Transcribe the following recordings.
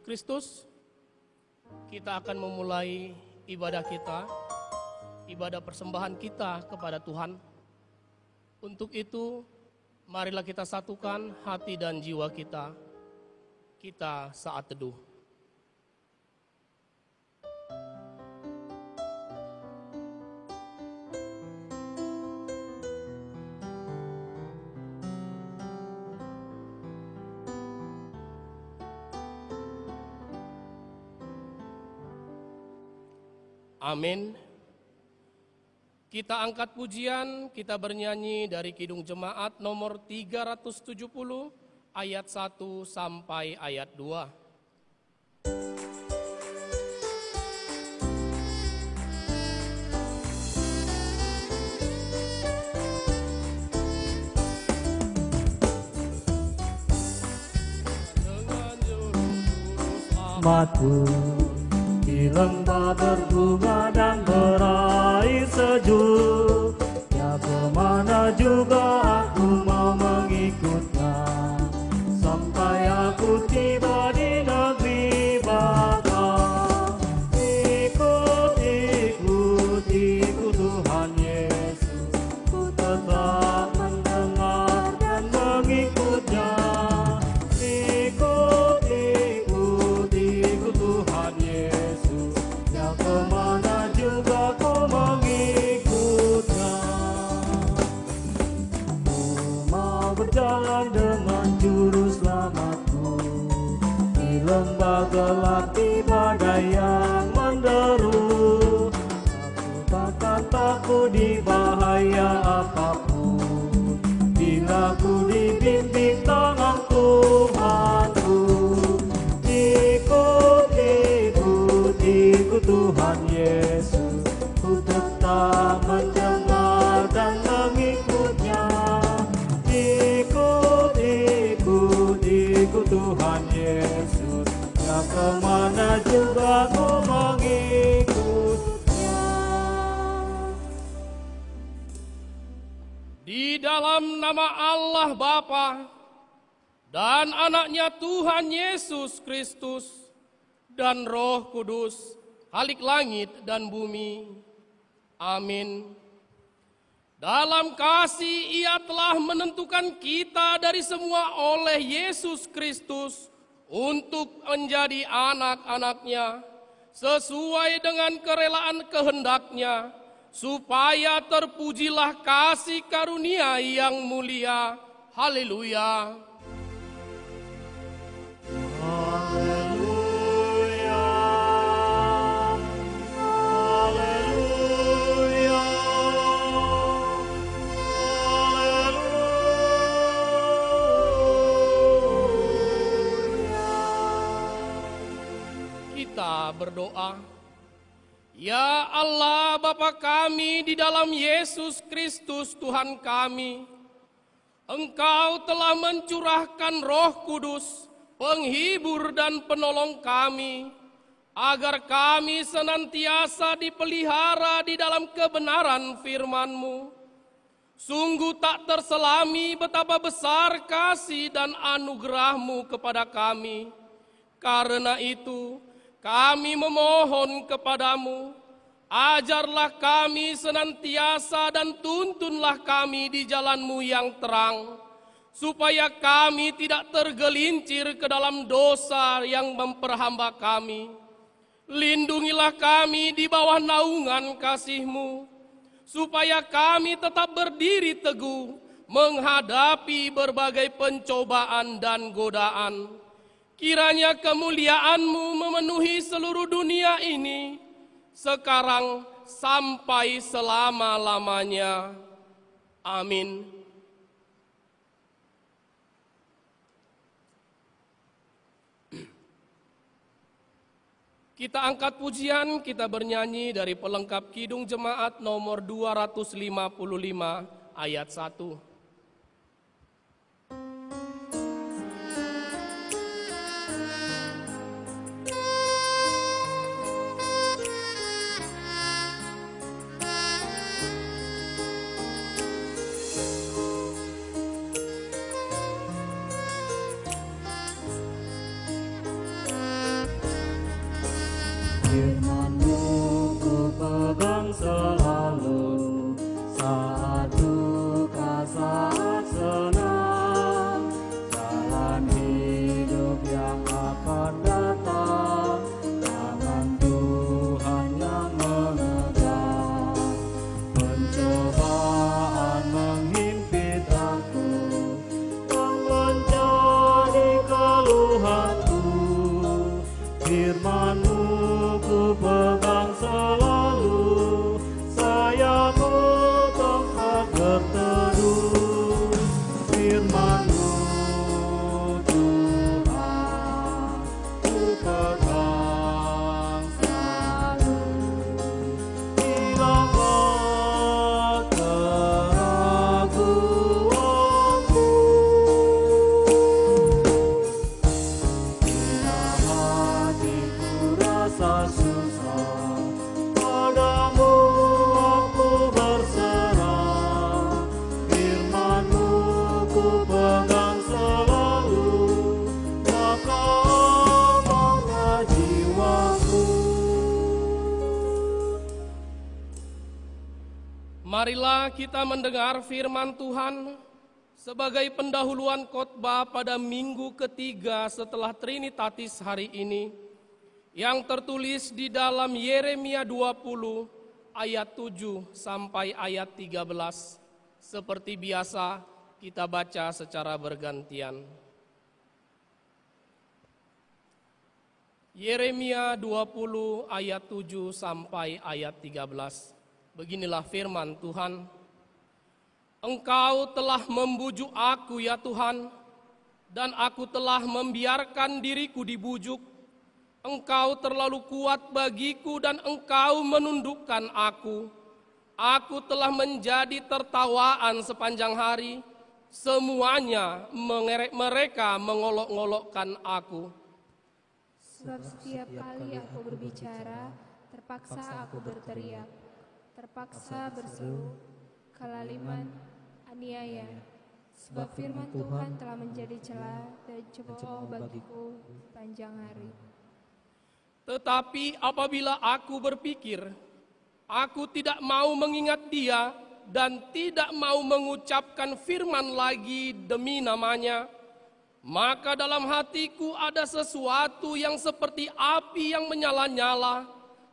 Kristus, kita akan memulai ibadah kita, ibadah persembahan kita kepada Tuhan. Untuk itu, marilah kita satukan hati dan jiwa kita. Kita saat teduh. Amin. Kita angkat pujian, kita bernyanyi dari Kidung Jemaat nomor 370 ayat 1 sampai ayat 2. Matu di lembah berbunga dan berair sejuk, ya kemana juga aku mau mengikutnya, sampai aku tiba di negeri baka. Ikut Tuhan Yesus, ku tetap mendengar dan mengikutnya. Ikut Tuhan Yesus, ya kemana juga ku mengikutnya. Ku mau berjalan dengan juru selamatku di lembah gelap, di badai yang menderu. Aku takkan takut di bahaya apapun, bila ku dibimbing tangan Tuhanku. Ikut Tuhan Yesus, ku tetap mendengar dan mengikutnya. Ikut Tuhan Yesus, ya kemana juga ku mengikutnya. Di dalam nama Allah Bapa dan anaknya Tuhan Yesus Kristus dan Roh Kudus, Khalik langit dan bumi. Amin. Dalam kasih Ia telah menentukan kita dari semua oleh Yesus Kristus untuk menjadi anak-anak-Nya sesuai dengan kerelaan kehendak-Nya, supaya terpujilah kasih karunia yang mulia. Haleluya. Kita berdoa. Ya Allah Bapa kami di dalam Yesus Kristus Tuhan kami, Engkau telah mencurahkan Roh Kudus, penghibur dan penolong kami, agar kami senantiasa dipelihara di dalam kebenaran firman-Mu. Sungguh tak terselami betapa besar kasih dan anugerah-Mu kepada kami. Karena itu, kami memohon kepadamu, ajarlah kami senantiasa dan tuntunlah kami di jalan-Mu yang terang, supaya kami tidak tergelincir ke dalam dosa yang memperhamba kami. Lindungilah kami di bawah naungan kasih-Mu, supaya kami tetap berdiri teguh menghadapi berbagai pencobaan dan godaan. Kiranya kemuliaan-Mu memenuhi seluruh dunia ini, sekarang sampai selama-lamanya. Amin. Kita angkat pujian, kita bernyanyi dari pelengkap Kidung Jemaat nomor 255 ayat 1. Marilah kita mendengar firman Tuhan sebagai pendahuluan khotbah pada minggu ketiga setelah Trinitatis hari ini, yang tertulis di dalam Yeremia 20 ayat 7 sampai ayat 13. Seperti biasa kita baca secara bergantian. Yeremia 20 ayat 7 sampai ayat 13. Beginilah firman Tuhan. Engkau telah membujuk aku ya Tuhan, dan aku telah membiarkan diriku dibujuk. Engkau terlalu kuat bagiku dan engkau menundukkan aku. Aku telah menjadi tertawaan sepanjang hari. Semuanya mereka mengolok-ngolokkan aku. Sebab setiap kali aku berbicara, terpaksa aku berteriak, terpaksa berseru, kelaliman, aniaya. Sebab firman Tuhan telah menjadi celah dan cemooh bagiku sepanjang hari. Tetapi apabila aku berpikir, aku tidak mau mengingat Dia dan tidak mau mengucapkan firman lagi demi namanya, maka dalam hatiku ada sesuatu yang seperti api yang menyala-nyala,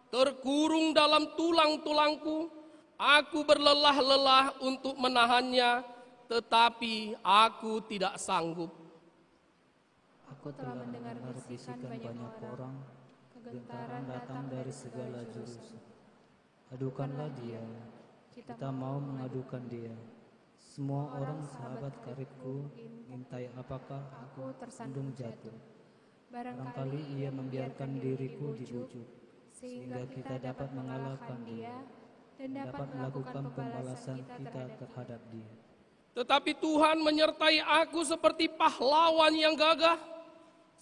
terkurung dalam tulang-tulangku. Aku berlelah-lelah untuk menahannya, tetapi aku tidak sanggup. Aku telah mendengar bisikan banyak orang, kegentaran datang dari segala jurusan. Adukanlah dia, kita mau mengadukan dia. Semua orang sahabat karibku, mintai apakah aku tersandung jatuh. Barangkali ia membiarkan diriku dibujuk, sehingga kita dapat mengalahkan dia dan dapat melakukan pembalasan kita terhadap dia. Tetapi Tuhan menyertai aku seperti pahlawan yang gagah.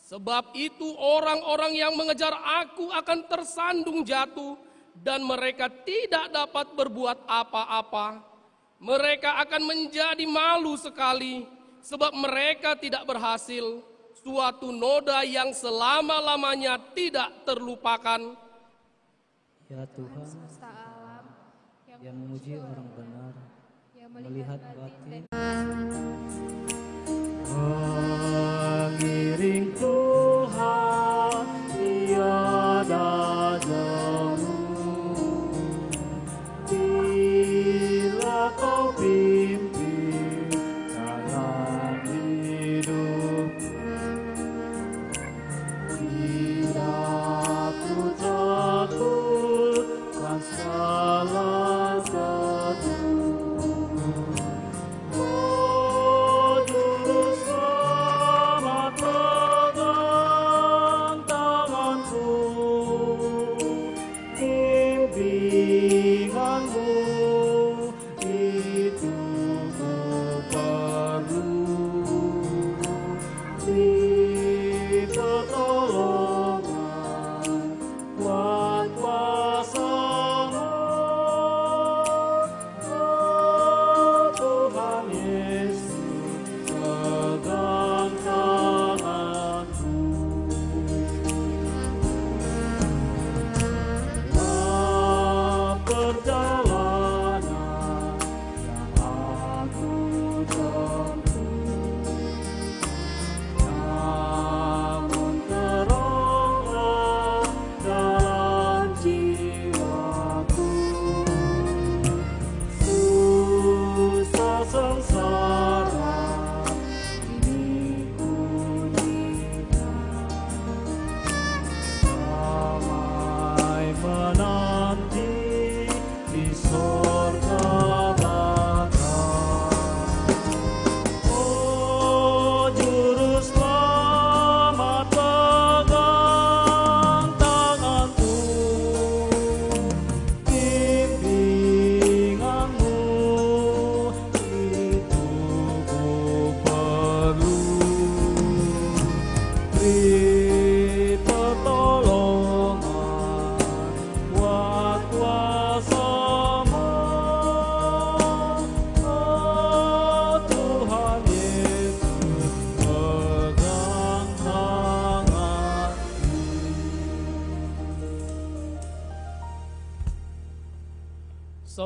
Sebab itu orang-orang yang mengejar aku akan tersandung jatuh, dan mereka tidak dapat berbuat apa-apa. Mereka akan menjadi malu sekali, sebab mereka tidak berhasil. Suatu noda yang selama-lamanya tidak terlupakan. Ya Tuhan, Semesta alam yang memuji orang benar, yang melihat batin. Mengiring Tuhan tiada jemu. Bila kau pimpin jalan hidup, tidak ku takutkan salah satu.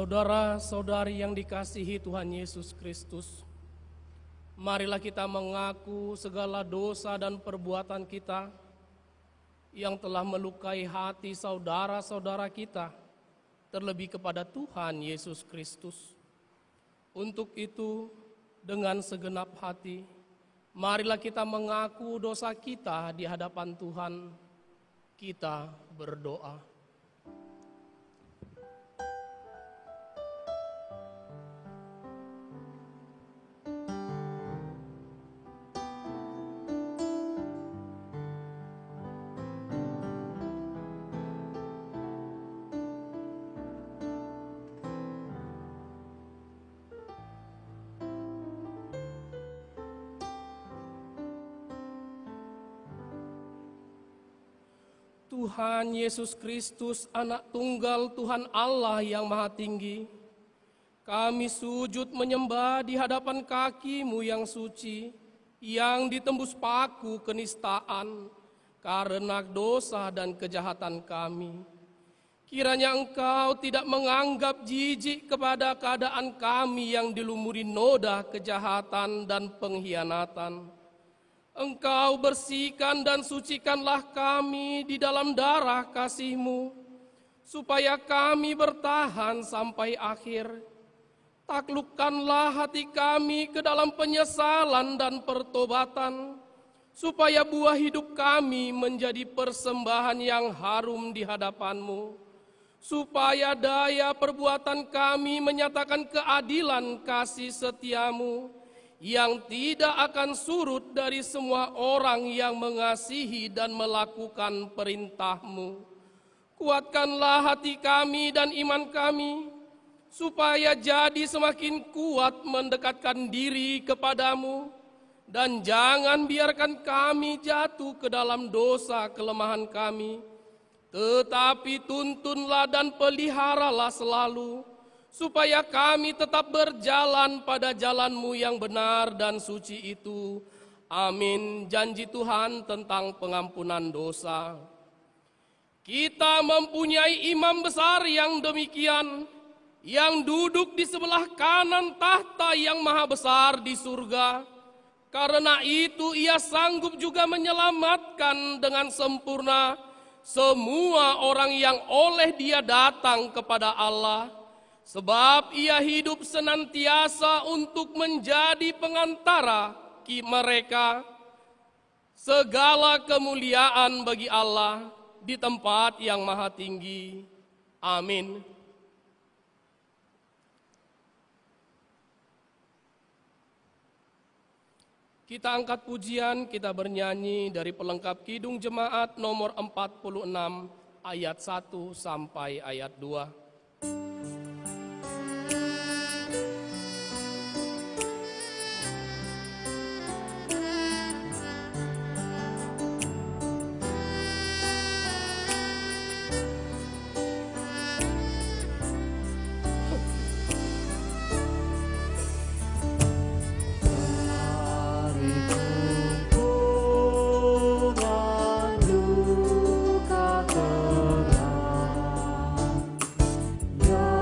Saudara-saudari yang dikasihi Tuhan Yesus Kristus, marilah kita mengaku segala dosa dan perbuatan kita yang telah melukai hati saudara-saudara kita, terlebih kepada Tuhan Yesus Kristus. Untuk itu, dengan segenap hati, marilah kita mengaku dosa kita di hadapan Tuhan. Kita berdoa. Tuhan Yesus Kristus, Anak Tunggal Tuhan Allah yang Maha Tinggi, kami sujud menyembah di hadapan kaki-Mu yang suci, yang ditembus paku kenistaan karena dosa dan kejahatan kami. Kiranya Engkau tidak menganggap jijik kepada keadaan kami yang dilumuri noda kejahatan dan pengkhianatan. Engkau bersihkan dan sucikanlah kami di dalam darah kasih-Mu, supaya kami bertahan sampai akhir. Taklukkanlah hati kami ke dalam penyesalan dan pertobatan, supaya buah hidup kami menjadi persembahan yang harum di hadapan-Mu, supaya daya perbuatan kami menyatakan keadilan kasih setia-Mu, yang tidak akan surut dari semua orang yang mengasihi dan melakukan perintah-Mu. Kuatkanlah hati kami dan iman kami, supaya jadi semakin kuat mendekatkan diri kepadamu, dan jangan biarkan kami jatuh ke dalam dosa kelemahan kami, tetapi tuntunlah dan peliharalah selalu, supaya kami tetap berjalan pada jalan-Mu yang benar dan suci itu. Amin. Janji Tuhan tentang pengampunan dosa. Kita mempunyai imam besar yang demikian, yang duduk di sebelah kanan tahta yang maha besar di surga. Karena itu ia sanggup juga menyelamatkan dengan sempurna semua orang yang oleh Dia datang kepada Allah. Sebab Ia hidup senantiasa untuk menjadi pengantara mereka. Segala kemuliaan bagi Allah di tempat yang maha tinggi. Amin. Kita angkat pujian, kita bernyanyi dari pelengkap Kidung Jemaat nomor 46 ayat 1 sampai ayat 2. Yang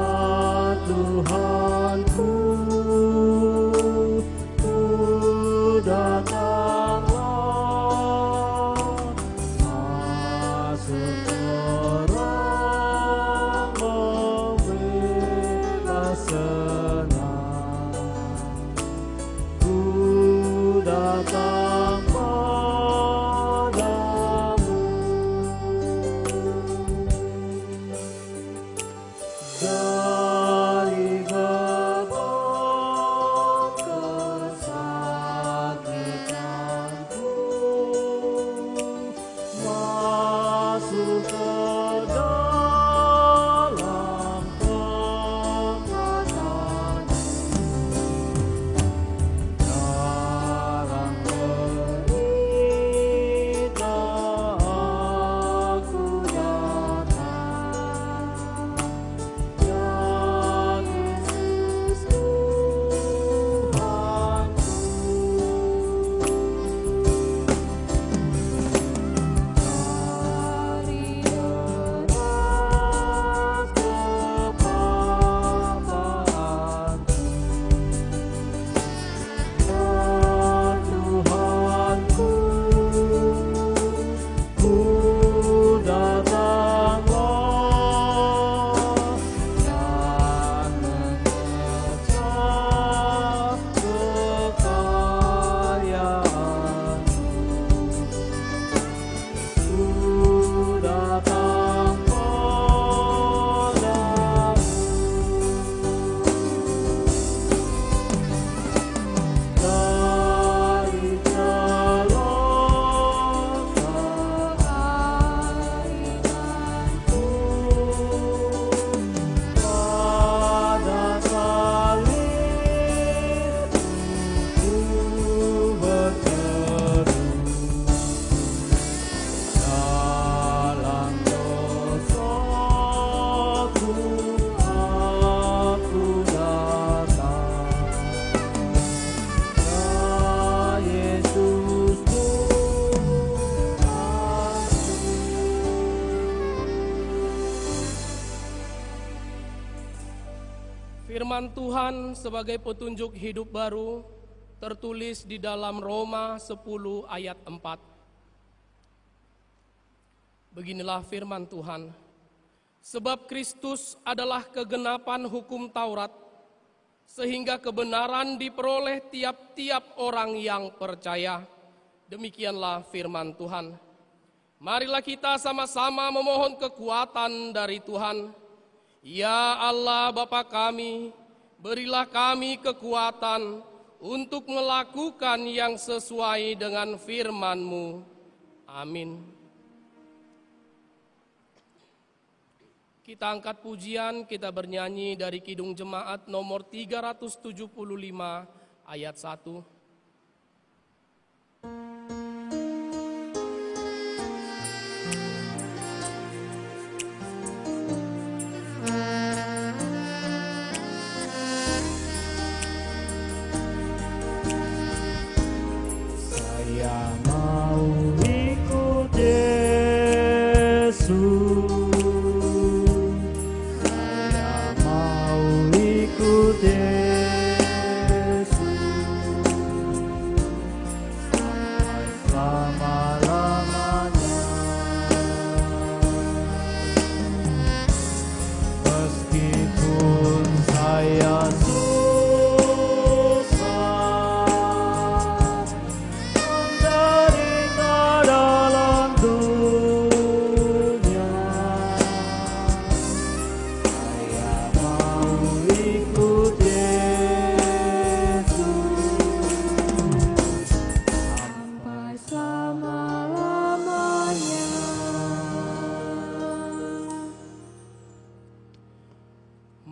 firman Tuhan sebagai petunjuk hidup baru tertulis di dalam Roma 10 ayat 4. Beginilah firman Tuhan. Sebab Kristus adalah kegenapan hukum Taurat, sehingga kebenaran diperoleh tiap-tiap orang yang percaya. Demikianlah firman Tuhan. Marilah kita sama-sama memohon kekuatan dari Tuhan. Ya Allah Bapa kami, berilah kami kekuatan untuk melakukan yang sesuai dengan firman-Mu. Amin. Kita angkat pujian, kita bernyanyi dari Kidung Jemaat nomor 375 ayat 1.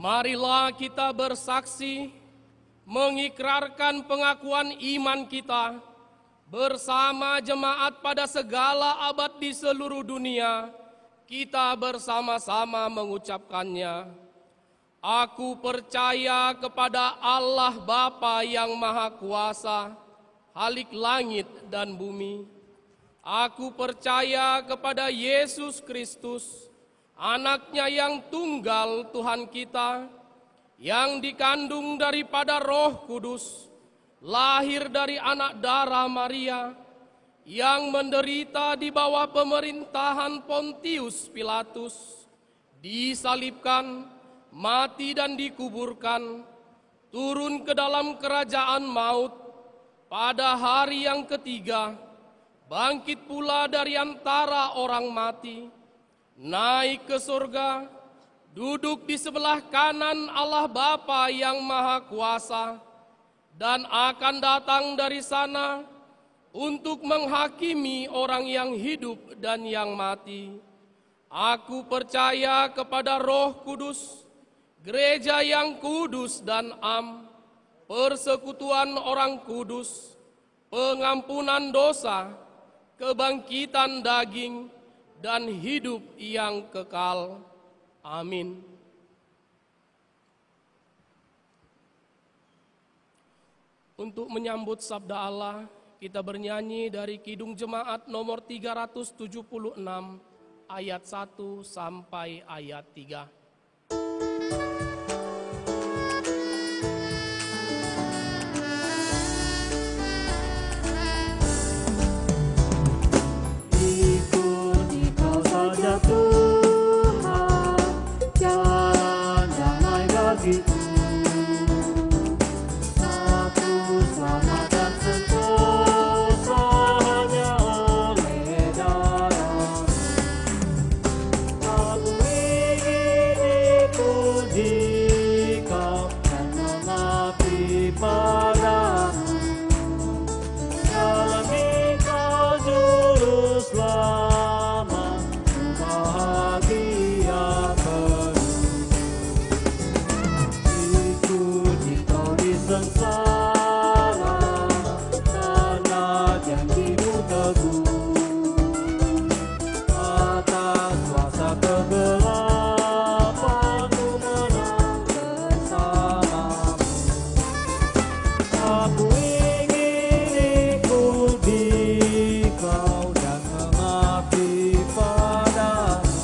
Marilah kita bersaksi, mengikrarkan pengakuan iman kita bersama jemaat pada segala abad di seluruh dunia. Kita bersama-sama mengucapkannya. Aku percaya kepada Allah Bapa yang Maha Kuasa, Khalik langit dan bumi. Aku percaya kepada Yesus Kristus, Anaknya yang tunggal Tuhan kita, yang dikandung daripada Roh Kudus, lahir dari anak darah Maria, yang menderita di bawah pemerintahan Pontius Pilatus, disalibkan, mati dan dikuburkan, turun ke dalam kerajaan maut, pada hari yang ketiga, bangkit pula dari antara orang mati, naik ke surga, duduk di sebelah kanan Allah Bapa yang Maha Kuasa, dan akan datang dari sana untuk menghakimi orang yang hidup dan yang mati. Aku percaya kepada Roh Kudus, gereja yang kudus dan am, persekutuan orang kudus, pengampunan dosa, kebangkitan daging, dan hidup yang kekal. Amin. Untuk menyambut sabda Allah, kita bernyanyi dari Kidung Jemaat nomor 376 ayat 1 sampai ayat 3. Tuhan, jalan damai bagiku, aku selamat dan sentosa hanya oleh darah. Aku ingin ikuti Kau dan mengabdi padamu, dalam Engkau juru selamat. Bahagia penuh, ikuti Kau di sengsara, karena janji-Mu teguh. Atas kuasa kegelapan Ku menang bersama-Mu. Aku ingin ikuti Kau dan mengabdi padamu,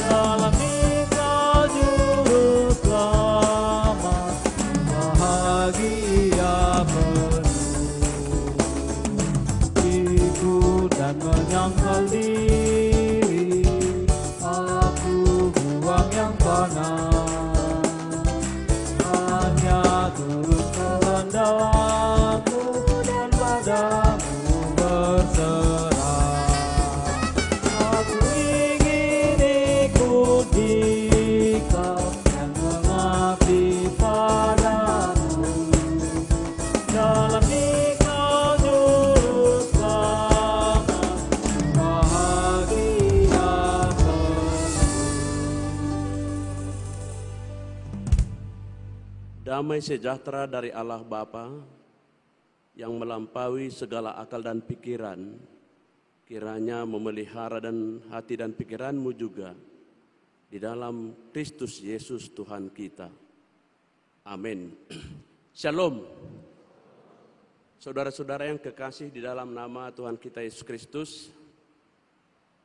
dalam Engkau juru selamat. bahagia penuh. Ikut dan menyangkal diri, aku buang yang panas, hanya turut kehendakku dan padamu berserah. Aku ingin ikut dikau dan mengabdi padamu, dalam dikau juru selamat, bahagia penuh. Damai sejahtera dari Allah Bapa yang melampaui segala akal dan pikiran, kiranya memelihara dan hati dan pikiranmu juga di dalam Kristus Yesus Tuhan kita. Amin. Shalom. Saudara-saudara yang kekasih di dalam nama Tuhan kita Yesus Kristus,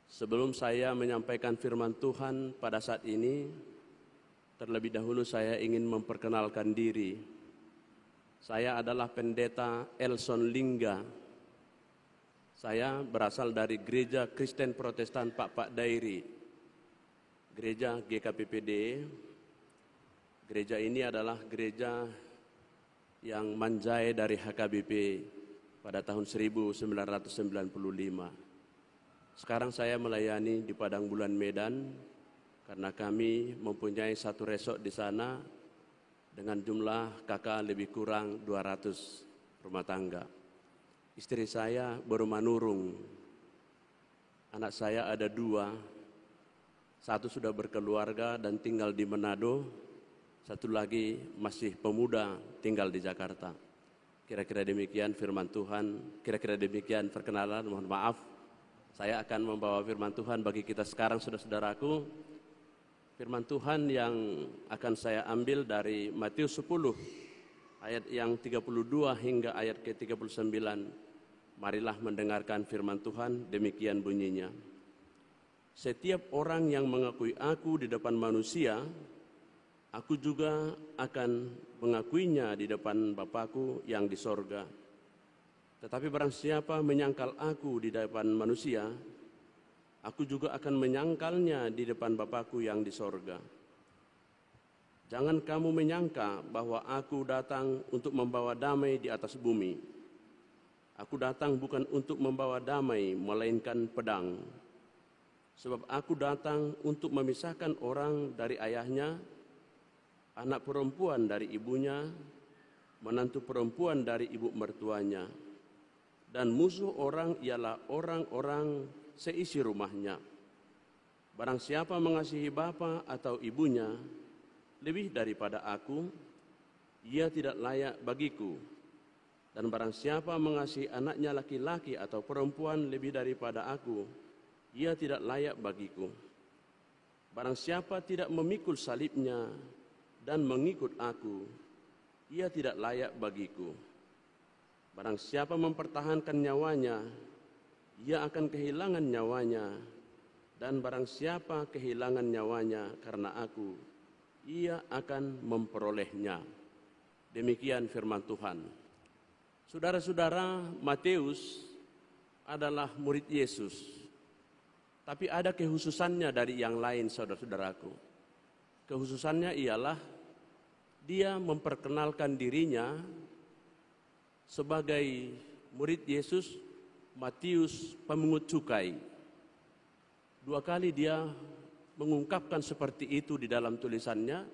sebelum saya menyampaikan firman Tuhan pada saat ini, terlebih dahulu saya ingin memperkenalkan diri. Saya adalah Pendeta Elson Lingga. Saya berasal dari Gereja Kristen Protestan Pak Dairi, Gereja GKPPD. Gereja ini adalah gereja yang manjai dari HKBP pada tahun 1995. Sekarang saya melayani di Padang Bulan Medan karena kami mempunyai satu resort di sana dengan jumlah kakak lebih kurang 200 rumah tangga. Istri saya baru manurung. Anak saya ada 2. Satu sudah berkeluarga dan tinggal di Manado. Satu lagi masih pemuda tinggal di Jakarta. Kira-kira demikian firman Tuhan. Kira-kira demikian perkenalan. Mohon maaf. Saya akan membawa firman Tuhan bagi kita sekarang, saudara-saudaraku. Firman Tuhan yang akan saya ambil dari Matius 10 ayat yang 32 hingga ayat ke-39. Marilah mendengarkan firman Tuhan, demikian bunyinya. Setiap orang yang mengakui aku di depan manusia, aku juga akan mengakuinya di depan Bapakku yang di sorga. Tetapi barang siapa menyangkal aku di depan manusia, aku juga akan menyangkalnya di depan Bapakku yang di sorga. Jangan kamu menyangka bahwa aku datang untuk membawa damai di atas bumi. Aku datang bukan untuk membawa damai, melainkan pedang. Sebab aku datang untuk memisahkan orang dari ayahnya, anak perempuan dari ibunya, menantu perempuan dari ibu mertuanya. Dan musuh orang ialah orang-orang seisi rumahnya. Barang siapa mengasihi bapa atau ibunya lebih daripada aku, ia tidak layak bagiku. Dan barang siapa mengasihi anaknya laki-laki atau perempuan lebih daripada aku, ia tidak layak bagiku. Barang siapa tidak memikul salibnya dan mengikut aku, ia tidak layak bagiku. Barang siapa mempertahankan nyawanya, ia akan kehilangan nyawanya, dan barang siapa kehilangan nyawanya karena aku, ia akan memperolehnya. Demikian firman Tuhan. Saudara-saudara, Matius adalah murid Yesus, tapi ada kekhususannya dari yang lain, saudara-saudaraku. Kekhususannya ialah dia memperkenalkan dirinya sebagai murid Yesus, Matius pemungut cukai. 2 kali dia mengungkapkan seperti itu di dalam tulisannya.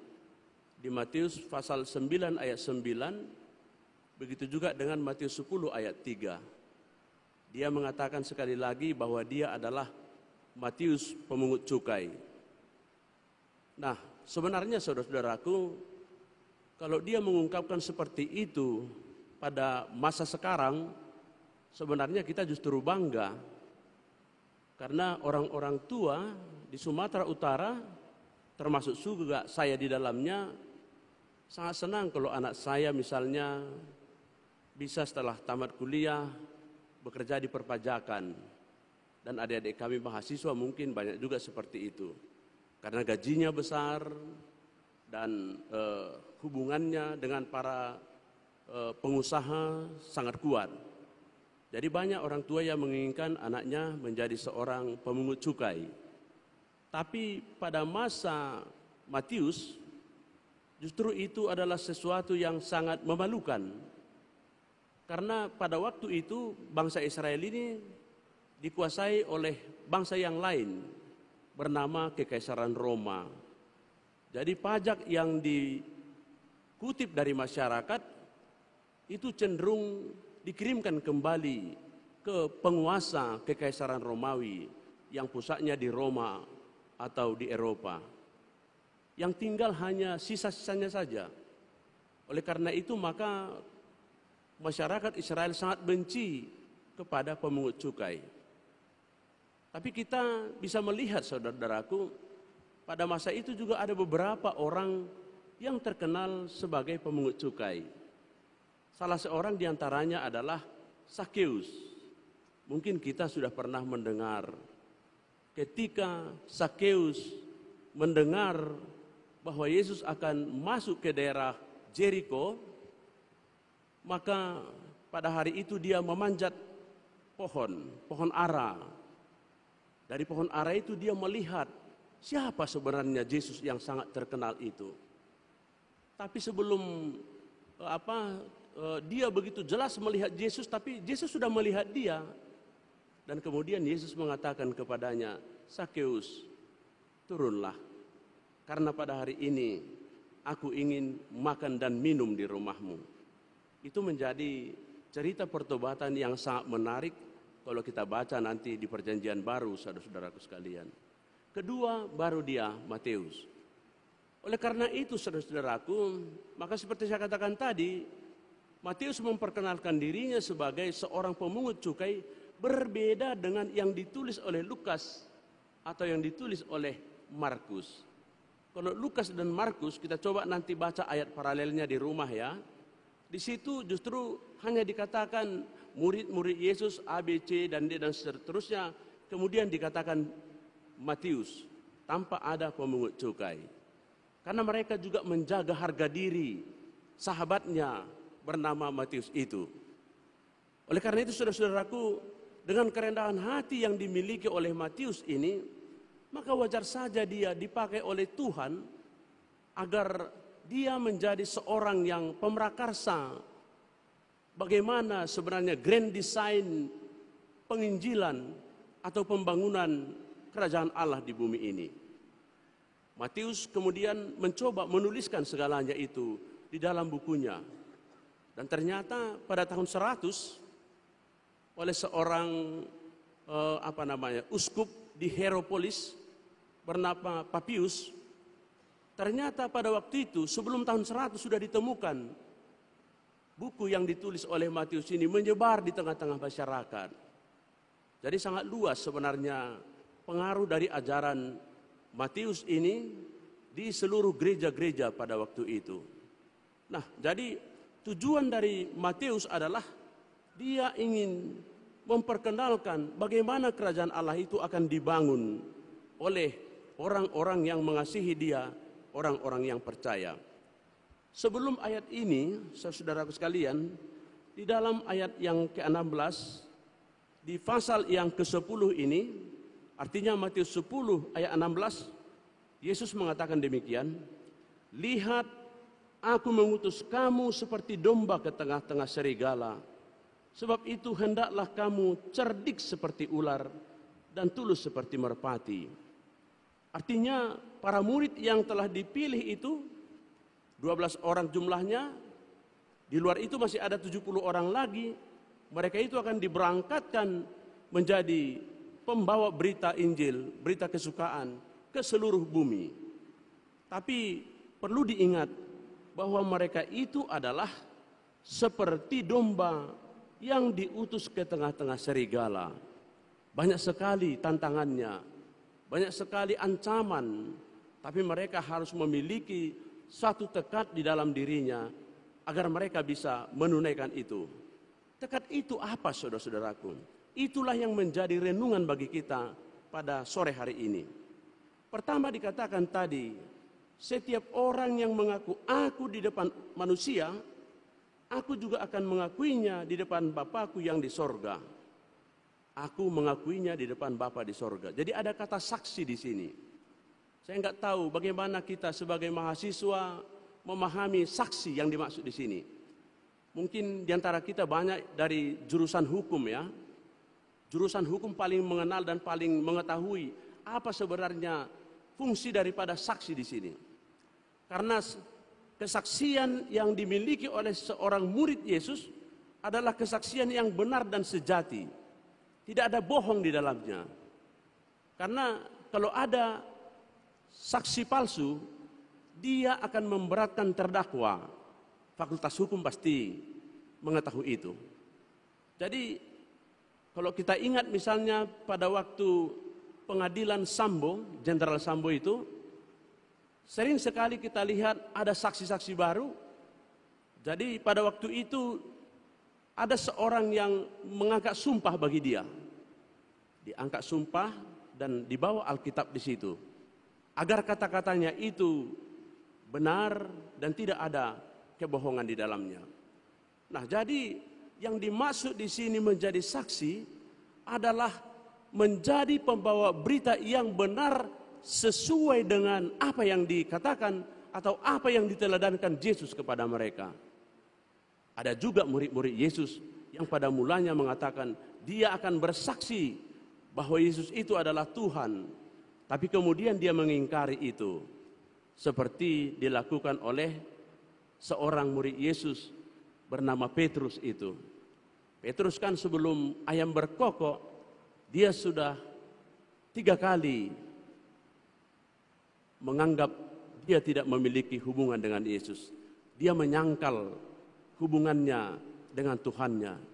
Di Matius pasal 9 ayat 9, begitu juga dengan Matius 10 ayat 3. Dia mengatakan sekali lagi bahwa dia adalah Matius pemungut cukai. Nah, sebenarnya saudara-saudaraku, kalau dia mengungkapkan seperti itu pada masa sekarang, sebenarnya kita justru bangga. Karena orang-orang tua di Sumatera Utara, termasuk juga saya di dalamnya, sangat senang kalau anak saya misalnya bisa setelah tamat kuliah bekerja di perpajakan. Dan adik-adik kami mahasiswa mungkin banyak juga seperti itu. Karena gajinya besar dan hubungannya dengan para pengusaha sangat kuat. Jadi banyak orang tua yang menginginkan anaknya menjadi seorang pemungut cukai. Tapi pada masa Matius, justru itu adalah sesuatu yang sangat memalukan. Karena pada waktu itu bangsa Israel ini dikuasai oleh bangsa yang lain bernama Kekaisaran Roma. Jadi pajak yang dikutip dari masyarakat itu cenderung dikirimkan kembali ke penguasa Kekaisaran Romawi yang pusatnya di Roma atau di Eropa. Yang tinggal hanya sisa-sisanya saja. Oleh karena itu maka masyarakat Israel sangat benci kepada pemungut cukai. Tapi kita bisa melihat, saudara-saudaraku, pada masa itu juga ada beberapa orang yang terkenal sebagai pemungut cukai. Salah seorang diantaranya adalah Zakheus. Mungkin kita sudah pernah mendengar ketika Zakheus mendengar bahwa Yesus akan masuk ke daerah Jericho, maka pada hari itu dia memanjat pohon ara. Dari pohon ara itu dia melihat siapa sebenarnya Yesus yang sangat terkenal itu. Tapi sebelum dia begitu jelas melihat Yesus, tapi Yesus sudah melihat dia. Dan kemudian Yesus mengatakan kepadanya, Zakheus, turunlah. Karena pada hari ini aku ingin makan dan minum di rumahmu. Itu menjadi cerita pertobatan yang sangat menarik kalau kita baca nanti di Perjanjian Baru, saudara-saudaraku sekalian. Kedua, baru dia Matius. Oleh karena itu, saudara-saudaraku, maka seperti saya katakan tadi, Matius memperkenalkan dirinya sebagai seorang pemungut cukai berbeda dengan yang ditulis oleh Lukas atau yang ditulis oleh Markus. Kalau Lukas dan Markus, kita coba nanti baca ayat paralelnya di rumah ya. Di situ justru hanya dikatakan murid-murid Yesus A, B, C, dan D, dan seterusnya. Kemudian dikatakan Matius, tanpa ada pemungut cukai. Karena mereka juga menjaga harga diri sahabatnya bernama Matius itu. Oleh karena itu, saudara-saudaraku, dengan kerendahan hati yang dimiliki oleh Matius ini, maka wajar saja dia dipakai oleh Tuhan agar dia menjadi seorang yang pemrakarsa bagaimana sebenarnya grand design penginjilan atau pembangunan kerajaan Allah di bumi ini. Matius kemudian mencoba menuliskan segalanya itu di dalam bukunya. Dan ternyata pada tahun 100 oleh seorang uskup di Hieropolis bernama Papius, ternyata pada waktu itu sebelum tahun 100 sudah ditemukan buku yang ditulis oleh Matius ini menyebar di tengah-tengah masyarakat. Jadi sangat luas sebenarnya pengaruh dari ajaran Matius ini di seluruh gereja-gereja pada waktu itu. Nah, jadi tujuan dari Matius adalah dia ingin memperkenalkan bagaimana kerajaan Allah itu akan dibangun oleh orang-orang yang mengasihi dia, orang-orang yang percaya. Sebelum ayat ini, saudaraku sekalian, di dalam ayat yang ke-16, di pasal yang ke-10 ini, artinya Matius 10 ayat 16, Yesus mengatakan demikian, lihat, aku mengutus kamu seperti domba ke tengah-tengah serigala. Sebab itu hendaklah kamu cerdik seperti ular dan tulus seperti merpati. Artinya para murid yang telah dipilih itu 12 orang jumlahnya. Di luar itu masih ada 70 orang lagi. Mereka itu akan diberangkatkan menjadi pembawa berita Injil, berita kesukaan ke seluruh bumi. Tapi perlu diingat bahwa mereka itu adalah seperti domba yang diutus ke tengah-tengah serigala. Banyak sekali tantangannya, banyak sekali ancaman, tapi mereka harus memiliki satu tekad di dalam dirinya agar mereka bisa menunaikan itu. Tekad itu apa, saudara-saudaraku? Itulah yang menjadi renungan bagi kita pada sore hari ini. Pertama dikatakan tadi, setiap orang yang mengaku aku di depan manusia, aku juga akan mengakuinya di depan Bapakku yang di sorga. Aku mengakuinya di depan Bapa di sorga. Jadi ada kata saksi di sini. Saya nggak tahu bagaimana kita sebagai mahasiswa memahami saksi yang dimaksud di sini. Mungkin di antara kita banyak dari jurusan hukum ya. Jurusan hukum paling mengenal dan paling mengetahui apa sebenarnya fungsi daripada saksi di sini. Karena kesaksian yang dimiliki oleh seorang murid Yesus adalah kesaksian yang benar dan sejati. Tidak ada bohong di dalamnya. Karena kalau ada saksi palsu, dia akan memberatkan terdakwa. Fakultas hukum pasti mengetahui itu. Jadi kalau kita ingat misalnya pada waktu pengadilan Sambo, Jenderal Sambo itu, sering sekali kita lihat ada saksi-saksi baru. Jadi pada waktu itu ada seorang yang mengangkat sumpah bagi dia. Diangkat sumpah dan dibawa Alkitab di situ. Agar kata-katanya itu benar dan tidak ada kebohongan di dalamnya. Nah, jadi yang dimaksud di sini menjadi saksi adalah menjadi pembawa berita yang benar sesuai dengan apa yang dikatakan atau apa yang diteladankan Yesus kepada mereka. Ada juga murid-murid Yesus yang pada mulanya mengatakan dia akan bersaksi bahwa Yesus itu adalah Tuhan, tapi kemudian dia mengingkari itu, seperti dilakukan oleh seorang murid Yesus bernama Petrus itu. Petrus kan sebelum ayam berkokok, dia sudah 3 kali menganggap dia tidak memiliki hubungan dengan Yesus. Dia menyangkal hubungannya dengan Tuhannya.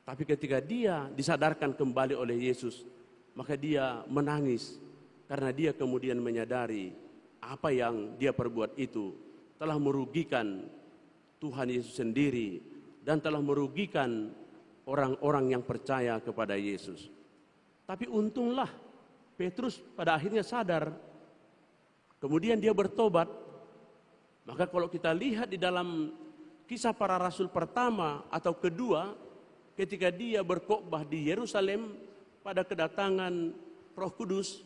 Tapi ketika dia disadarkan kembali oleh Yesus, maka dia menangis karena dia kemudian menyadari apa yang dia perbuat itu telah merugikan Tuhan Yesus sendiri dan telah merugikan orang-orang yang percaya kepada Yesus. Tapi untunglah Petrus pada akhirnya sadar. Kemudian dia bertobat. Maka kalau kita lihat di dalam Kisah Para Rasul pertama atau kedua, ketika dia berkhotbah di Yerusalem pada kedatangan Roh Kudus,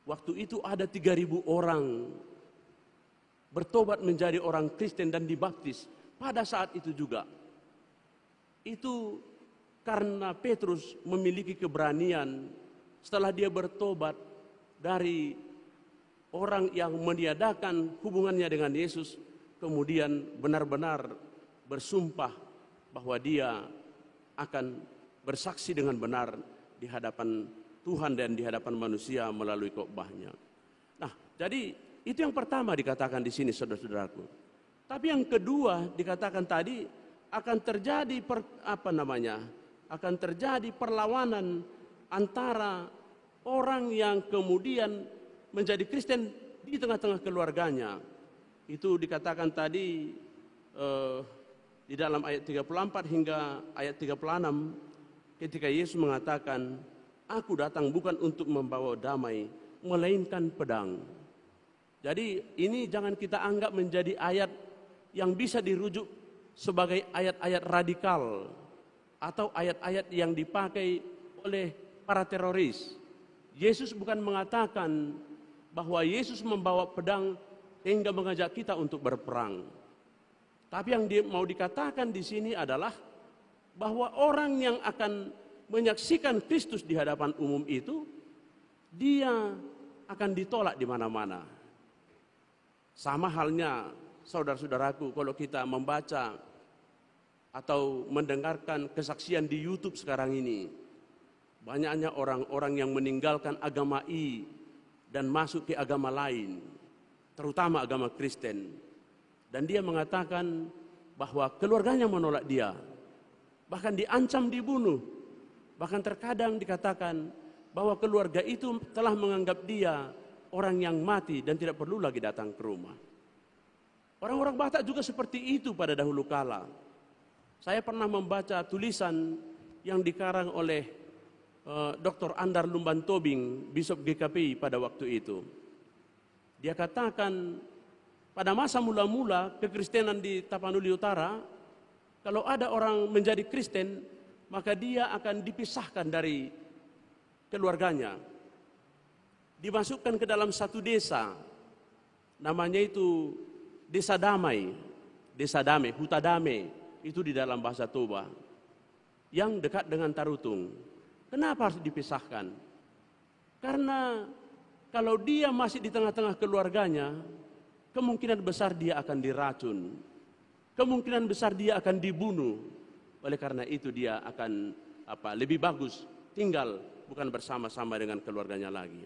waktu itu ada 3.000 orang bertobat menjadi orang Kristen dan dibaptis pada saat itu juga. Itu karena Petrus memiliki keberanian setelah dia bertobat dari orang yang meniadakan hubungannya dengan Yesus, kemudian benar-benar bersumpah bahwa dia akan bersaksi dengan benar di hadapan Tuhan dan di hadapan manusia melalui khotbahnya. Nah, jadi itu yang pertama dikatakan di sini, saudara-saudaraku. Tapi yang kedua dikatakan tadi akan terjadi akan terjadi perlawanan antara orang yang kemudian menjadi Kristen di tengah-tengah keluarganya. Itu dikatakan tadi di dalam ayat 34 hingga ayat 36 ketika Yesus mengatakan, "Aku datang bukan untuk membawa damai, melainkan pedang." Jadi ini jangan kita anggap menjadi ayat yang bisa dirujuk sebagai ayat-ayat radikal atau ayat-ayat yang dipakai oleh para teroris. Yesus bukan mengatakan bahwa Yesus membawa pedang hingga mengajak kita untuk berperang. Tapi yang mau dikatakan di sini adalah bahwa orang yang akan menyaksikan Kristus di hadapan umum itu, dia akan ditolak di mana-mana. Sama halnya saudara-saudaraku kalau kita membaca atau mendengarkan kesaksian di YouTube sekarang ini. Banyaknya orang-orang yang meninggalkan agama I dan masuk ke agama lain, terutama agama Kristen. Dan dia mengatakan bahwa keluarganya menolak dia, bahkan diancam dibunuh. Bahkan terkadang dikatakan bahwa keluarga itu telah menganggap dia orang yang mati dan tidak perlu lagi datang ke rumah. Orang-orang Batak juga seperti itu pada dahulu kala. Saya pernah membaca tulisan yang dikarang oleh Dr. Andar Lumban Tobing, Bishop GKPI pada waktu itu. Dia katakan pada masa mula-mula kekristenan di Tapanuli Utara, kalau ada orang menjadi Kristen, maka dia akan dipisahkan dari keluarganya. Dimasukkan ke dalam satu desa, namanya itu Desa Damai, Huta Damai, itu di dalam bahasa Toba, yang dekat dengan Tarutung. Kenapa harus dipisahkan? Karena kalau dia masih di tengah-tengah keluarganya, kemungkinan besar dia akan diracun, kemungkinan besar dia akan dibunuh. Oleh karena itu dia akan lebih bagus tinggal bukan bersama-sama dengan keluarganya lagi.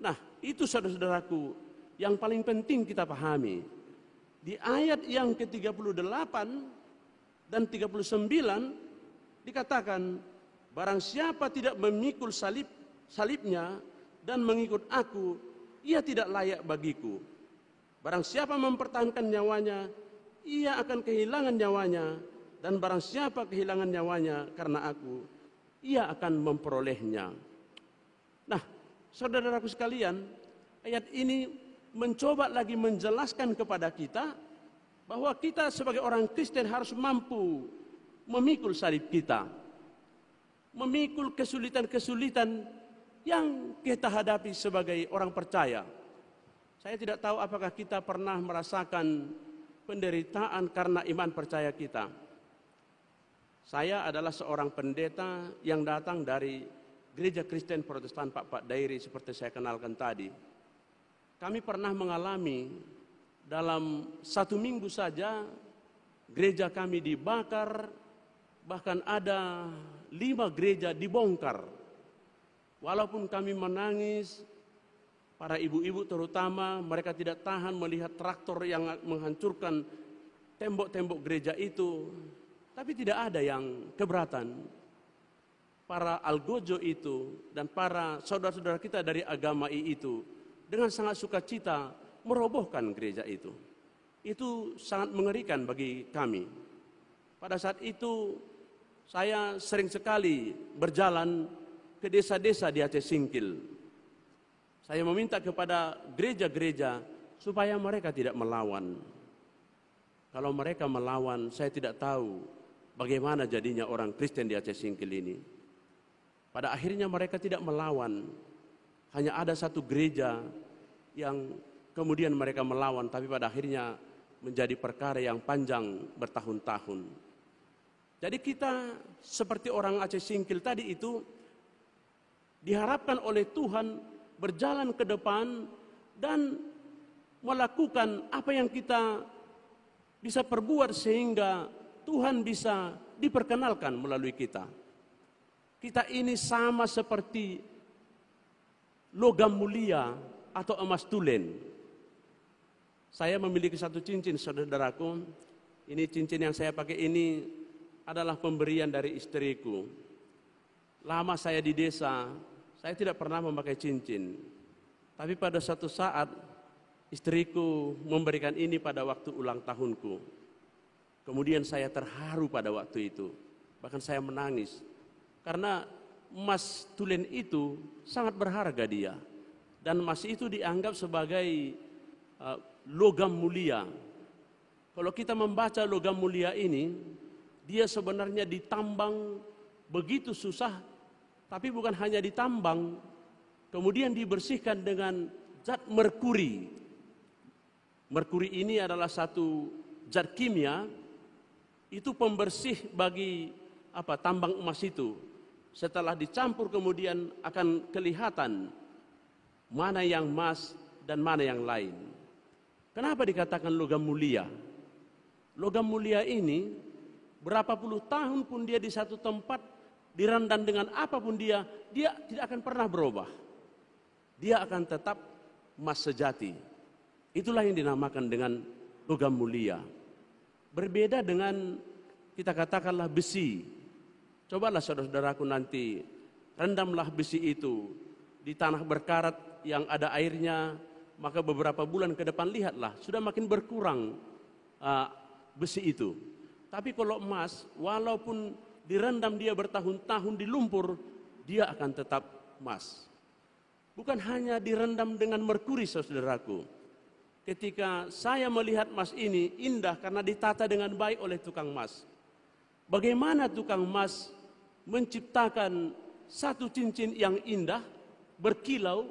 Nah, itu saudara-saudaraku yang paling penting kita pahami. Di ayat yang ke-38 dan 39 dikatakan, barang siapa tidak memikul salibnya dan mengikut aku, ia tidak layak bagiku. Barang siapa mempertahankan nyawanya, ia akan kehilangan nyawanya, dan barang siapa kehilangan nyawanya karena aku, ia akan memperolehnya. Nah, saudara-saudaraku sekalian, ayat ini mencoba lagi menjelaskan kepada kita bahwa kita sebagai orang Kristen harus mampu memikul salib kita, memikul kesulitan-kesulitan yang kita hadapi sebagai orang percaya. Saya tidak tahu apakah kita pernah merasakan penderitaan karena iman percaya kita. Saya adalah seorang pendeta yang datang dari Gereja Kristen Protestan Pak Dairi seperti saya kenalkan tadi. Kami pernah mengalami dalam 1 minggu saja gereja kami dibakar, bahkan ada 5 gereja dibongkar. Walaupun kami menangis, para ibu-ibu terutama mereka tidak tahan melihat traktor yang menghancurkan tembok-tembok gereja itu, tapi tidak ada yang keberatan. Para algojo itu dan para saudara-saudara kita dari agama itu dengan sangat sukacita merobohkan gereja itu. Itu sangat mengerikan bagi kami. Pada saat itu saya sering sekali berjalan ke desa-desa di Aceh Singkil. Saya meminta kepada gereja-gereja supaya mereka tidak melawan. Kalau mereka melawan, saya tidak tahu bagaimana jadinya orang Kristen di Aceh Singkil ini. Pada akhirnya mereka tidak melawan. Hanya ada satu gereja yang kemudian mereka melawan, tapi pada akhirnya menjadi perkara yang panjang bertahun-tahun. Jadi kita seperti orang Aceh Singkil tadi itu diharapkan oleh Tuhan berjalan ke depan dan melakukan apa yang kita bisa perbuat sehingga Tuhan bisa diperkenalkan melalui kita. Kita ini sama seperti logam mulia atau emas tulen. Saya memiliki satu cincin, saudaraku. Ini cincin yang saya pakai ini adalah pemberian dari istriku. Lama saya di desa, saya tidak pernah memakai cincin. Tapi pada suatu saat istriku memberikan ini pada waktu ulang tahunku. Kemudian saya terharu pada waktu itu. Bahkan saya menangis. Karena emas tulen itu sangat berharga dia. Dan emas itu dianggap sebagai logam mulia. Kalau kita membaca logam mulia ini, dia sebenarnya ditambang begitu susah, tapi bukan hanya ditambang, kemudian dibersihkan dengan zat merkuri. Merkuri ini adalah satu zat kimia, itu pembersih bagi tambang emas itu. Setelah dicampur kemudian akan kelihatan mana yang emas dan mana yang lain. Kenapa dikatakan logam mulia? Logam mulia ini berapa puluh tahun pun dia di satu tempat direndam dengan apapun dia tidak akan pernah berubah. Dia akan tetap emas sejati. Itulah yang dinamakan dengan logam mulia. Berbeda dengan kita katakanlah besi. Cobalah saudara-saudaraku nanti rendamlah besi itu di tanah berkarat yang ada airnya, maka beberapa bulan ke depan lihatlah sudah makin berkurang besi itu. Tapi kalau emas, walaupun direndam dia bertahun-tahun di lumpur, dia akan tetap emas. Bukan hanya direndam dengan merkuri, saudaraku. ketika saya melihat emas ini indah karena ditata dengan baik oleh tukang emas. Bagaimana tukang emas menciptakan satu cincin yang indah, berkilau,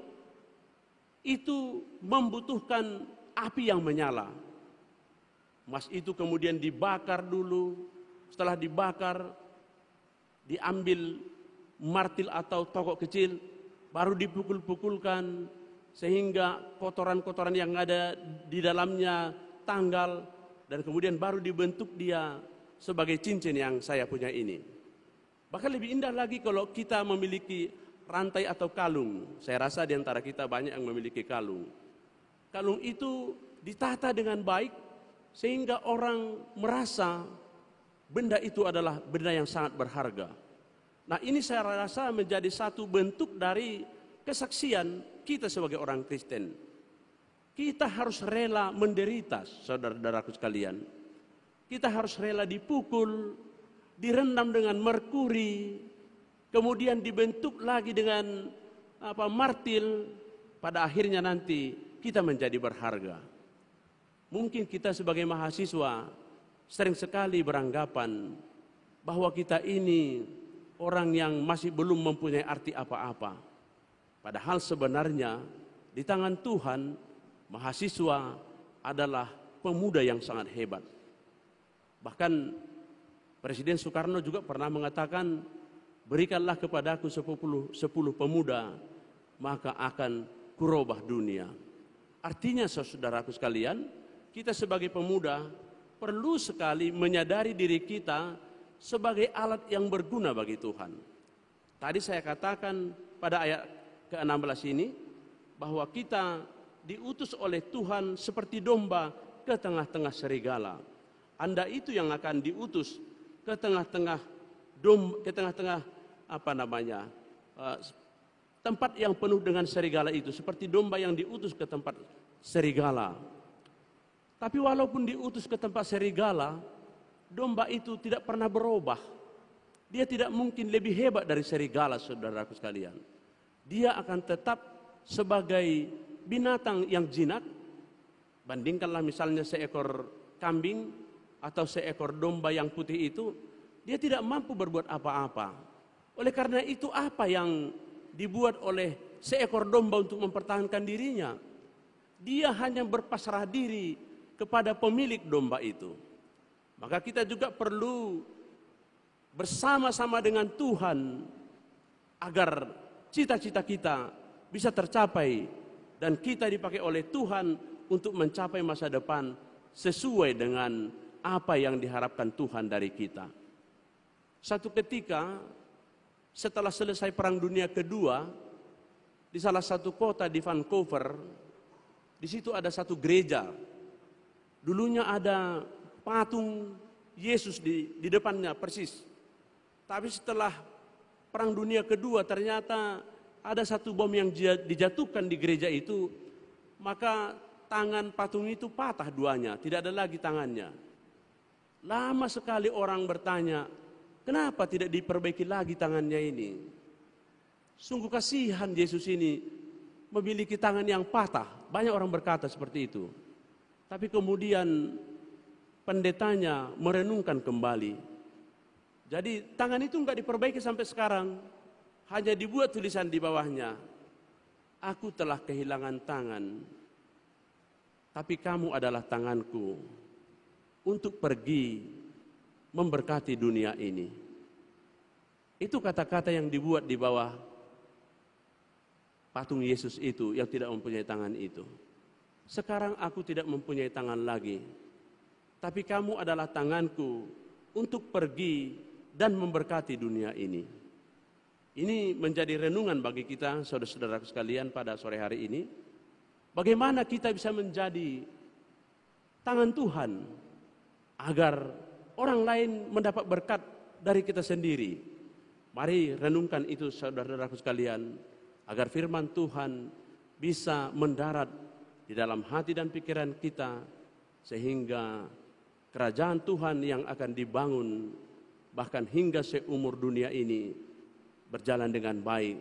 itu membutuhkan api yang menyala. Emas itu kemudian dibakar dulu, setelah dibakar, diambil martil atau tokok kecil, baru dipukul-pukulkan, sehingga kotoran-kotoran yang ada di dalamnya tanggal, dan kemudian baru dibentuk dia sebagai cincin yang saya punya ini. Bahkan lebih indah lagi kalau kita memiliki rantai atau kalung. Saya rasa di antara kita banyak yang memiliki kalung. Kalung itu ditata dengan baik sehingga orang merasa benda itu adalah benda yang sangat berharga. Nah, ini saya rasa menjadi satu bentuk dari kesaksian kita sebagai orang Kristen. Kita harus rela menderita, saudara-saudaraku sekalian. Kita harus rela dipukul, direndam dengan merkuri, kemudian dibentuk lagi dengan martil, pada akhirnya nanti kita menjadi berharga. Mungkin kita sebagai mahasiswa sering sekali beranggapan bahwa kita ini orang yang masih belum mempunyai arti apa-apa. Padahal sebenarnya di tangan Tuhan, mahasiswa adalah pemuda yang sangat hebat. Bahkan Presiden Soekarno juga pernah mengatakan, berikanlah kepadaku 10 pemuda, maka akan kurubah dunia. Artinya saudaraku sekalian, kita sebagai pemuda perlu sekali menyadari diri kita sebagai alat yang berguna bagi Tuhan. Tadi saya katakan pada ayat ke-16 ini, bahwa kita diutus oleh Tuhan seperti domba ke tengah-tengah serigala. Anda itu yang akan diutus ke tengah-tengah tempat yang penuh dengan serigala itu, seperti domba yang diutus ke tempat serigala. Tapi walaupun diutus ke tempat serigala, domba itu tidak pernah berubah. Dia tidak mungkin lebih hebat dari serigala, saudaraku sekalian. Dia akan tetap sebagai binatang yang jinak. Bandingkanlah misalnya seekor kambing atau seekor domba yang putih itu, dia tidak mampu berbuat apa-apa. Oleh karena itu, apa yang dibuat oleh seekor domba untuk mempertahankan dirinya? Dia hanya berpasrah diri kepada pemilik domba itu. Maka kita juga perlu bersama-sama dengan Tuhan agar cita-cita kita bisa tercapai dan kita dipakai oleh Tuhan untuk mencapai masa depan sesuai dengan apa yang diharapkan Tuhan dari kita. Satu ketika setelah selesai Perang Dunia Kedua, di salah satu kota di Vancouver, di situ ada satu gereja. Dulunya ada patung Yesus di depannya persis. Tapi setelah Perang Dunia Kedua ternyata ada satu bom yang dijatuhkan di gereja itu, maka tangan patung itu patah duanya, tidak ada lagi tangannya. Lama sekali orang bertanya, kenapa tidak diperbaiki lagi tangannya ini? Sungguh kasihan Yesus ini memiliki tangan yang patah. Banyak orang berkata seperti itu. Tapi kemudian pendetanya merenungkan kembali. Jadi tangan itu enggak diperbaiki sampai sekarang. Hanya dibuat tulisan di bawahnya, aku telah kehilangan tangan, tapi kamu adalah tanganku untuk pergi memberkati dunia ini. Itu kata-kata yang dibuat di bawah patung Yesus itu yang tidak mempunyai tangan itu. Sekarang aku tidak mempunyai tangan lagi, tapi kamu adalah tanganku untuk pergi dan memberkati dunia ini. Ini menjadi renungan bagi kita, saudara-saudara sekalian, pada sore hari ini. Bagaimana kita bisa menjadi tangan Tuhan agar orang lain mendapat berkat dari kita sendiri. Mari renungkan itu, saudara-saudara sekalian, agar firman Tuhan bisa mendarat di dalam hati dan pikiran kita, sehingga kerajaan Tuhan yang akan dibangun bahkan hingga seumur dunia ini berjalan dengan baik,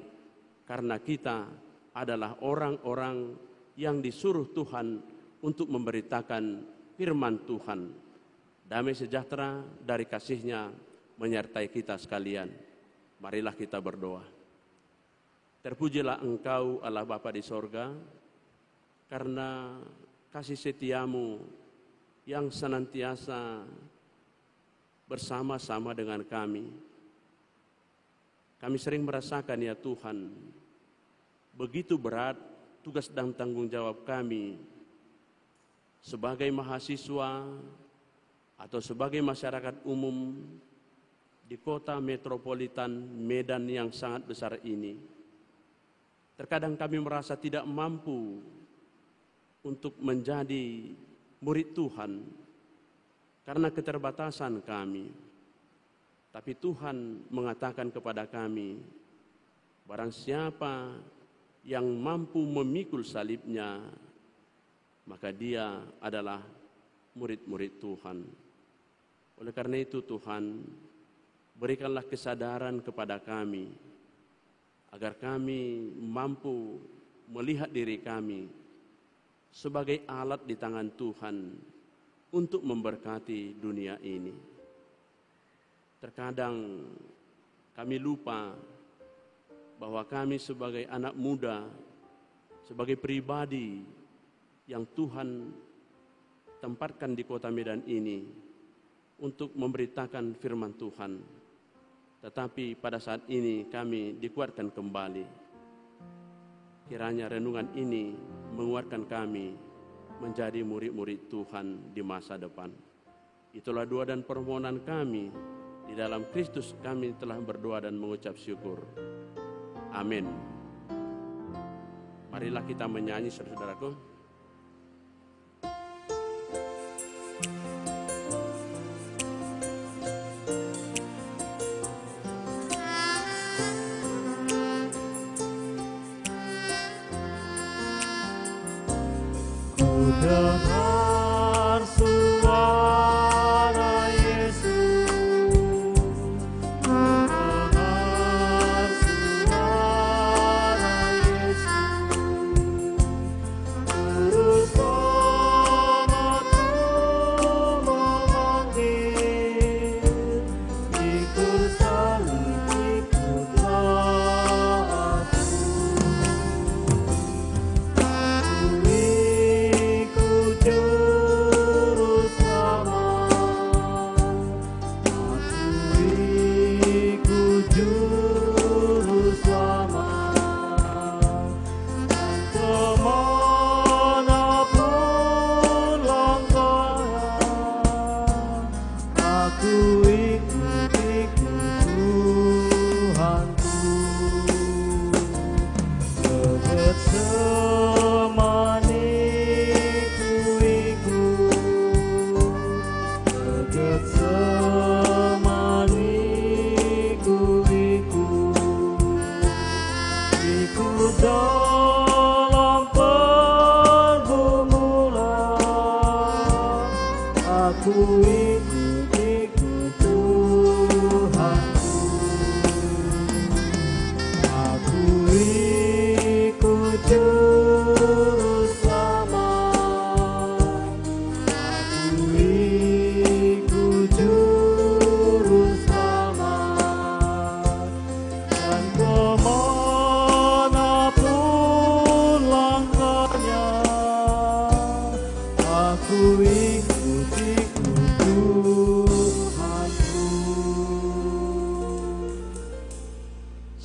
karena kita adalah orang-orang yang disuruh Tuhan untuk memberitakan firman Tuhan. Damai sejahtera dari kasih-Nya menyertai kita sekalian. Marilah kita berdoa. Terpujilah Engkau Allah Bapa di sorga, karena kasih setiamu yang senantiasa bersama-sama dengan kami. Kami sering merasakan ya Tuhan, begitu berat tugas dan tanggung jawab kami sebagai mahasiswa atau sebagai masyarakat umum di kota metropolitan Medan yang sangat besar ini. Terkadang kami merasa tidak mampu untuk menjadi murid Tuhan karena keterbatasan kami. Tapi Tuhan mengatakan kepada kami, barang siapa yang mampu memikul salibnya, maka dia adalah murid-murid Tuhan. Oleh karena itu Tuhan, berikanlah kesadaran kepada kami, agar kami mampu melihat diri kami sebagai alat di tangan Tuhan untuk memberkati dunia ini. Terkadang kami lupa bahwa kami sebagai anak muda, sebagai pribadi yang Tuhan tempatkan di kota Medan ini untuk memberitakan firman Tuhan. Tetapi pada saat ini kami dikuatkan kembali. Kiranya renungan ini menguatkan kami menjadi murid-murid Tuhan di masa depan. Itulah doa dan permohonan kami. Di dalam Kristus kami telah berdoa dan mengucap syukur. Amin. Marilah kita menyanyi, saudaraku. Ku dengar suara Yesus, ku dengar suara Yesus, terus sangatku memanggil, ikut salib, ikutlah aku. Dalam pergumulan aku ikut Tuhanku, aku ikut Juru Selamat, aku ikut Juru Selamat, dan kemanapun langkahnya aku ikut Tuhanku.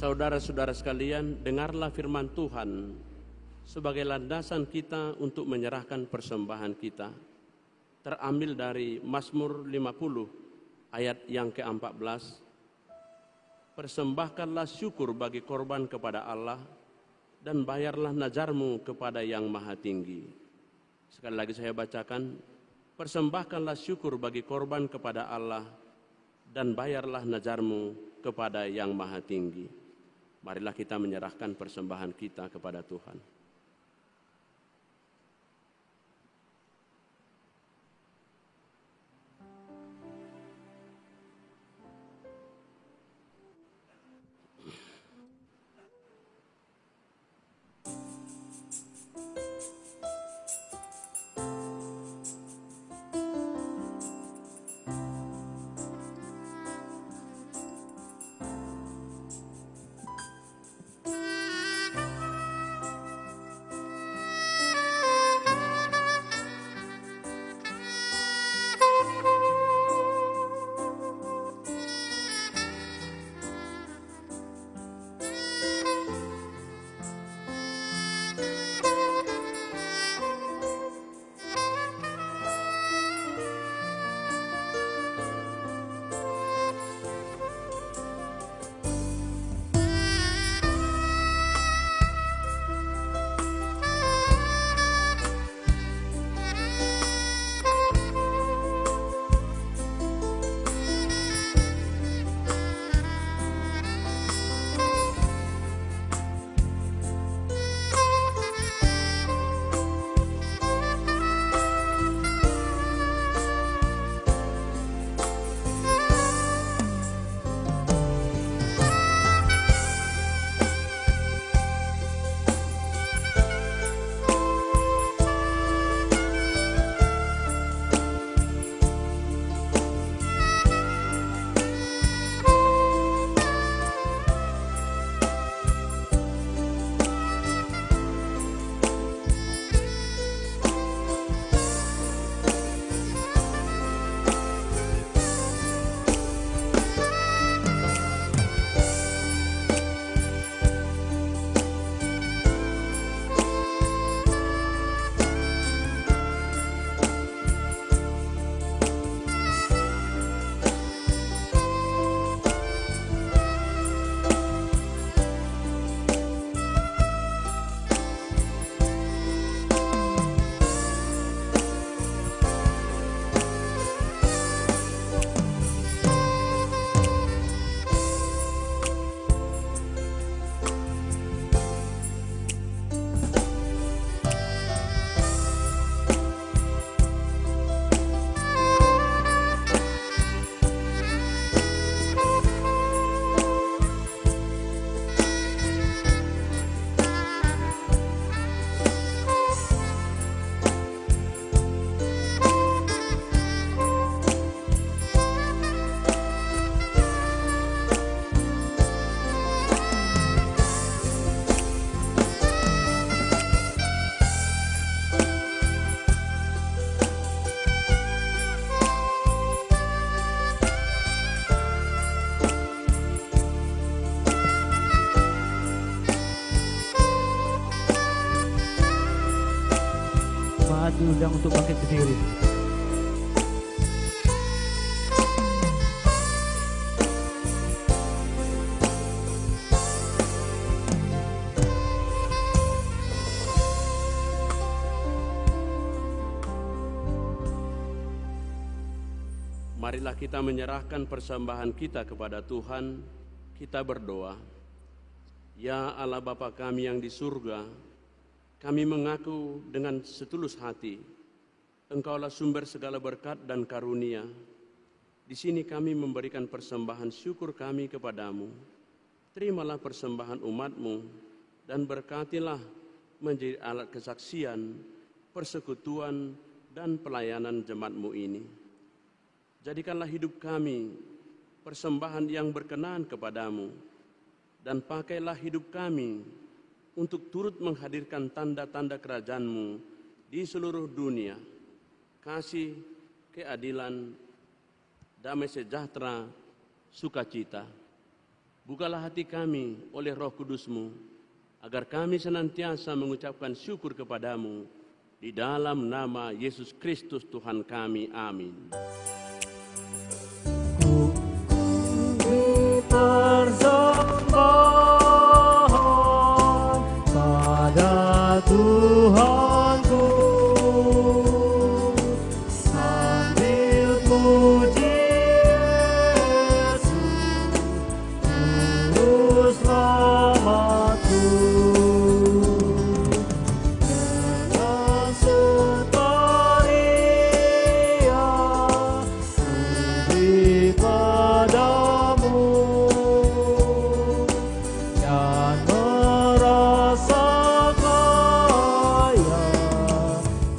Saudara-saudara sekalian, dengarlah firman Tuhan sebagai landasan kita untuk menyerahkan persembahan kita. Terambil dari Mazmur 50 ayat yang ke-14. Persembahkanlah syukur bagi korban kepada Allah dan bayarlah najarmu kepada Yang Maha Tinggi. Sekali lagi saya bacakan, persembahkanlah syukur bagi korban kepada Allah dan bayarlah najarmu kepada Yang Maha Tinggi. Marilah kita menyerahkan persembahan kita kepada Tuhan. diundang untuk bangkit berdiri. Marilah kita menyerahkan persembahan kita kepada Tuhan. Kita berdoa. Ya Allah Bapa kami yang di surga, kami mengaku dengan setulus hati, Engkaulah sumber segala berkat dan karunia. Di sini kami memberikan persembahan syukur kami kepadamu. Terimalah persembahan umat-Mu dan berkatilah menjadi alat kesaksian, persekutuan, dan pelayanan jemaat-Mu ini. Jadikanlah hidup kami persembahan yang berkenan kepadamu, dan pakailah hidup kami untuk turut menghadirkan tanda-tanda kerajaan-Mu di seluruh dunia. Kasih, keadilan, damai sejahtera, sukacita. Bukalah hati kami oleh Roh Kudus-Mu, agar kami senantiasa mengucapkan syukur kepadamu. Di dalam nama Yesus Kristus Tuhan kami. Amin. Persembahan pada Tuhanku, sambil puji Yesus, Juru Selamatku. Dengan sukaria puji padamu, dan merasa kaya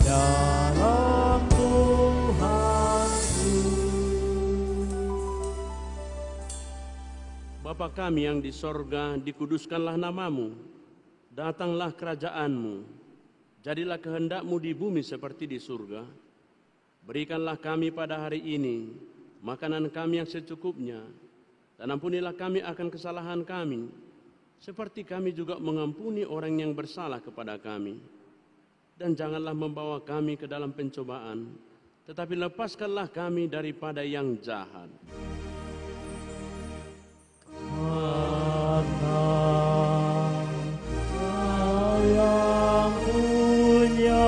dalam Tuhanku. Bapa kami yang di sorga, dikuduskanlah namamu. Datanglah kerajaan-Mu. Jadilah kehendak-Mu di bumi seperti di surga. Berikanlah kami pada hari ini makanan kami yang secukupnya, dan ampunilah kami akan kesalahan kami, seperti kami juga mengampuni orang yang bersalah kepada kami. Dan janganlah membawa kami ke dalam pencobaan, tetapi lepaskanlah kami daripada yang jahat. Karena Kau yang punya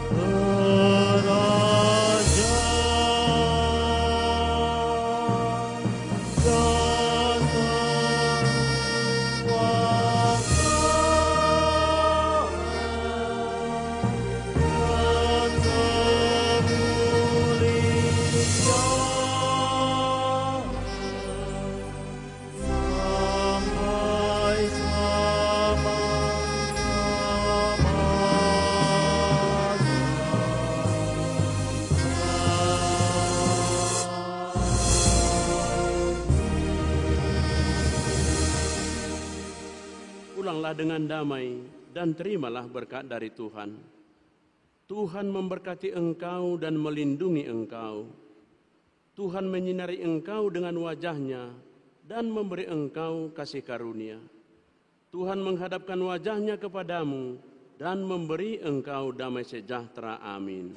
kerajaan dan kekuasaan dan kemuliaan sampai Pulanglah dengan damai dan terimalah berkat dari Tuhan. Tuhan memberkati engkau dan melindungi engkau. Tuhan menyinari engkau dengan wajah-Nya dan memberi engkau kasih karunia. Tuhan menghadapkan wajah-Nya kepadamu dan memberi engkau damai sejahtera. Amin.